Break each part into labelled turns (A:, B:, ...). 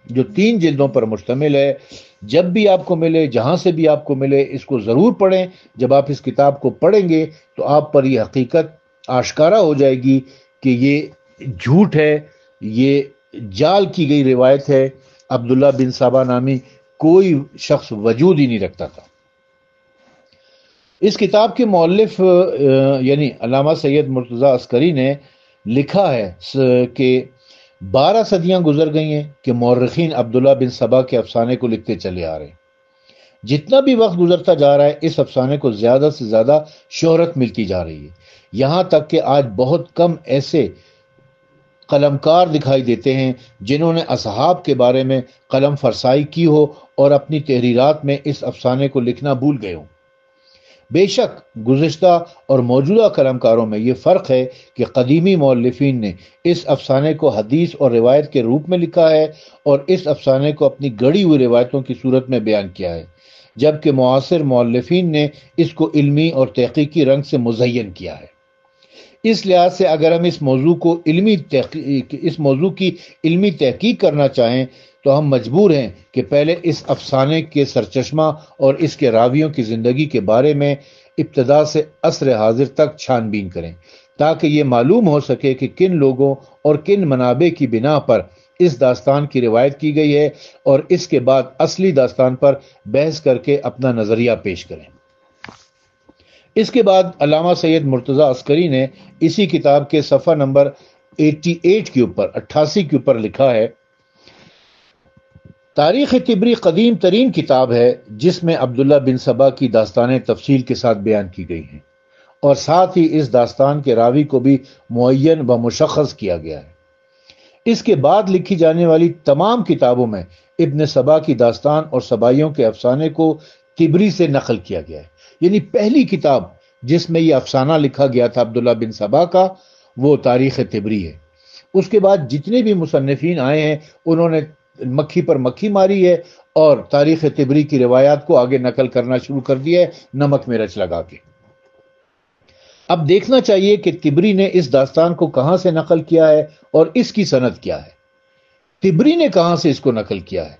A: جو 3 جلدوں پر مشتمل ہے۔ جب بھی آپ کو ملے، جہاں سے بھی آپ کو ملے، اس کو ضرور پڑھیں۔ جب آپ اس کتاب کو پڑھیں گے تو آپ پر یہ حقیقت آشکارا ہو جائے گی کہ یہ جھوٹ ہے، یہ جال کی گئی روایت ہے۔ عبداللہ بن سبا نامی کوئی شخص وجود ہی نہیں رکھتا تھا۔ اس کتاب کے مؤلف یعنی علامہ سید مرتضی عسکری نے لکھا ہے کہ 12 صدیاں گزر گئی ہیں کہ مورخین عبداللہ بن سبا کے افسانے کو لکھتے چلے آ رہے ہیں۔ جتنا بھی وقت گزرتا جا رہا ہے اس افسانے کو زیادہ سے زیادہ شہرت ملتی جا رہی ہے، یہاں تک کہ آج بہت کم ایسے قلمکار دکھائی دیتے ہیں جنہوں نے اصحاب کے بارے میں قلم فرسائی کی ہو اور اپنی تحریرات میں اس افسانے کو لکھنا بھول گئے ہوں۔ بے شک گزشتہ اور موجودہ قلمکاروں میں یہ فرق ہے کہ قدیمی مؤلفین نے اس افسانے کو حدیث اور روایت کے روپ میں لکھا ہے اور اس افسانے کو اپنی گڑھی ہوئی روایتوں کی صورت میں بیان کیا ہے، جبکہ معاصر مؤلفین نے اس کو علمی اور تحقیقی رنگ سے مزین کیا ہے۔ اس لحاظ سے اگر ہم اس موضوع کی علمی تحقیق کرنا چاہیں تو ہم مجبور ہیں کہ پہلے اس افسانے کے سرچشمہ اور اس کے راویوں کی زندگی کے بارے میں ابتدا سے عصر حاضر تک چھان بین کریں، تاکہ یہ معلوم ہو سکے کہ کن لوگوں اور کن منابع کی بنا پر اس داستان کی روایت کی گئی ہے، اور اس کے بعد اصلی داستان پر بحث کر کے اپنا نظریہ پیش کریں۔ اس کے بعد علامہ سید مرتضی عسکری نے اسی کتاب کے صفحہ نمبر 88 کے اوپر لکھا ہے: تاریخ طبری قدیم ترین کتاب ہے جس میں عبداللہ بن سبا کی داستانیں تفصیل کے ساتھ بیان کی گئی ہیں، اور ساتھ ہی اس داستان کے راوی کو بھی معین و مشخص کیا گیا ہے۔ اس کے بعد لکھی جانے والی تمام کتابوں میں ابن سبا کی داستان اور سبائیوں کے افسانے کو طبری سے نقل کیا گیا ہے۔ یعنی پہلی کتاب جس میں یہ افسانہ لکھا گیا تھا عبداللہ بن سبا کا، وہ تاریخ طبری ہے۔ اس کے بعد جتنے بھی مصنفین آئے ہیں انہوں نے مکھی پر مکھی ماری ہے اور تاریخ طبری کی روایات کو آگے نقل کرنا شروع کر دیا ہے، نمک مرچ لگا کے۔ اب دیکھنا چاہیے کہ طبری نے اس داستان کو کہاں سے نقل کیا ہے اور اس کی سند کیا ہے۔ طبری نے کہاں سے اس کو نقل کیا ہے؟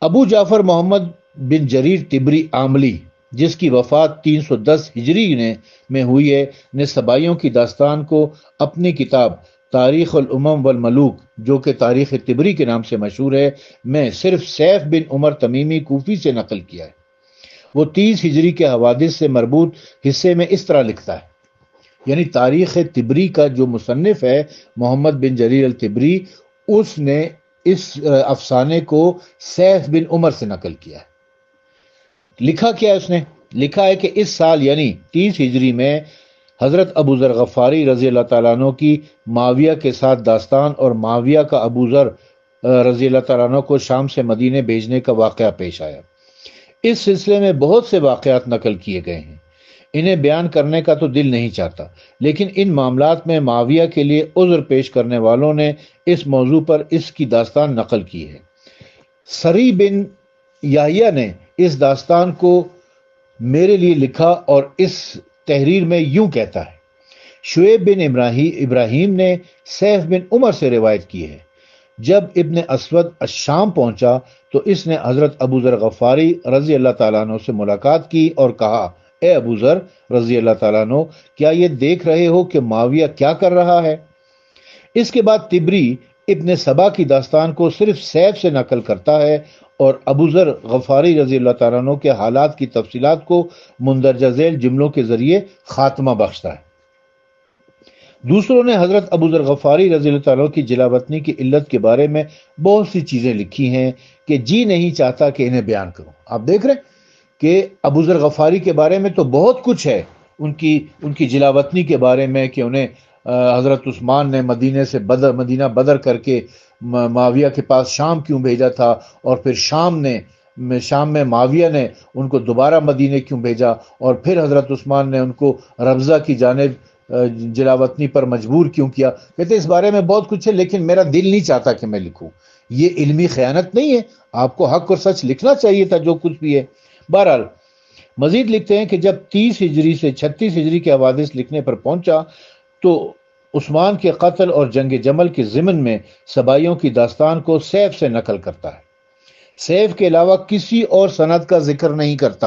A: ابو جعفر محمد بن جریر طبری عاملی، جس کی وفات 310 ہجری میں ہوئی ہے، نے سبائیوں کی داستان کو اپنی کتاب تاریخ الامم والملوک، جو کہ تاریخ طبری کے نام سے مشہور ہے، میں صرف سیف بن عمر تمیمی کوفی سے نقل کیا ہے۔ وہ 30 ہجری کے حوادث سے مربوط حصے میں اس طرح لکھتا ہے، یعنی تاریخ طبری کا جو مصنف ہے محمد بن جریر الطبری، اس نے اس افسانے کو سیف بن عمر سے نقل کیا ہے۔ لکھا کیا ہے اس نے؟ لکھا ہے کہ اس سال یعنی 30 ہجری میں حضرت ابو ذر غفاری رضی اللہ تعالیٰ عنہ کی معاویہ کے ساتھ داستان اور معاویہ کا ابو ذر رضی اللہ تعالیٰ عنہ کو شام سے مدینے بھیجنے کا واقعہ پیش آیا۔ اس سلسلے میں بہت سے واقعات نقل کیے گئے ہیں، انہیں بیان کرنے کا تو دل نہیں چاہتا، لیکن ان معاملات میں معاویہ کے لیے عذر پیش کرنے والوں نے اس موضوع پر اس کی داستان نقل کی ہے۔ سری بن یحییٰ نے اس داستان کو میرے لیے لکھا اور اس تحریر میں یوں کہتا ہے: شعیب بن ابراہیم نے سیف بن عمر سے روایت کی ہے، جب ابن اسود الشام پہنچا تو اس نے حضرت ابو ذر غفاری رضی اللہ تعالیٰ عنہ سے ملاقات کی اور کہا: اے ابو ذر رضی اللہ تعالیٰ عنہ، کیا یہ دیکھ رہے ہو کہ معاویہ کیا کر رہا ہے؟ اس کے بعد طبری ابن سبا کی داستان کو صرف سیف سے نقل کرتا ہے اور ابو ذر غفاری رضی اللہ تعالیٰ عنہ کے حالات کی تفصیلات کو مندرجہ ذیل جملوں کے ذریعے خاتمہ بخشتا ہے۔ دوسروں نے حضرت ابو ذر غفاری رضی اللہ تعالیٰ عنہ کی جلاوطنی کی علت کے بارے میں بہت سی چیزیں لکھی ہیں کہ جی نہیں چاہتا کہ انہیں بیان کروں۔ آپ دیکھ رہے ہیں کہ ابو ذر غفاری کے بارے میں تو بہت کچھ ہے، ان کی جلاوطنی کے بارے میں کہ انہیں حضرت عثمان نے مدینہ بدر کر کے معاویہ کے پاس شام کیوں بھیجا تھا، اور پھر شام میں معاویہ نے ان کو دوبارہ مدینے کیوں بھیجا، اور پھر حضرت عثمان نے ان کو ربضہ کی جانب جلاوطنی پر مجبور کیوں کیا۔ کہتے ہیں اس بارے میں بہت کچھ ہے لیکن میرا دل نہیں چاہتا کہ میں لکھوں۔ یہ علمی خیانت نہیں ہے، آپ کو حق اور سچ لکھنا چاہیے تھا جو کچھ بھی ہے۔ بہرحال مزید لکھتے ہیں کہ جب 30 ہجری سے 36 ہجری کے حوادث لکھنے پر پہنچا تو عثمان کے قتل اور جنگ جمل کے ضمن میں سبائیوں کی داستان کو سیف سے نقل کرتا ہے، سیف کے علاوہ کسی اور سند کا ذکر نہیں کرتا۔